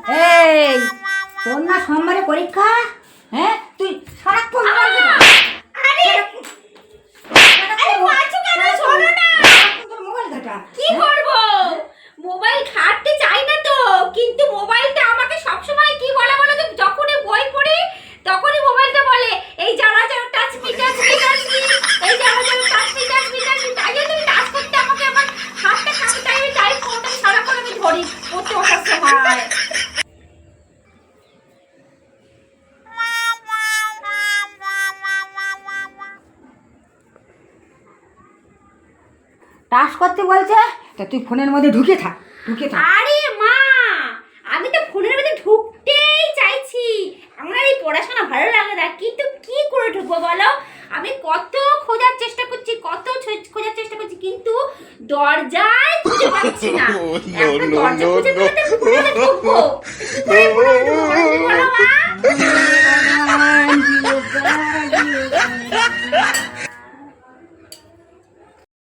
এই তোর না সোমবারে পরীক্ষা? হ্যাঁ তুই সারাক্ষণ মোবাইল ঘাটা। কি করব? মোবাইল ঘাটতে চাই না তো, কিন্তু মোবাইলটা আমাকে সবসময় কি বলে বলো তো, যখনই বই পড়ি তখনই মোবাইলটা বলে এই যারা যারা touch me touch me touch me, এই যারা যারা touch me touch me touch me. তাই জন্য তুমি টাচ করতে আমাকে আমার হাতটা কাঁপতে, আমি তাই ফোনটা সারাক্ষণ আমি ধরি পড়তে বসার সময়। টাস করতে বলছে তা তুই ফোনের মধ্যে ঢুকে থাক। আরে মা, আমি তো ফোনের মধ্যে ঢুকতেই চাইছি, আমার আর এই পড়াশোনা ভালো লাগে না, কিন্তু কি করে ঢুকবো বলো? আমি কত খোঁজার চেষ্টা করছি, খোঁজার চেষ্টা করছি, কিন্তু দরজায় খুঁজে পাচ্ছি না। একটা দরজা খুঁজে পেলে তো ফোনে ঢুকবো। কি করে ফোনে ঢুকবো বলো মা?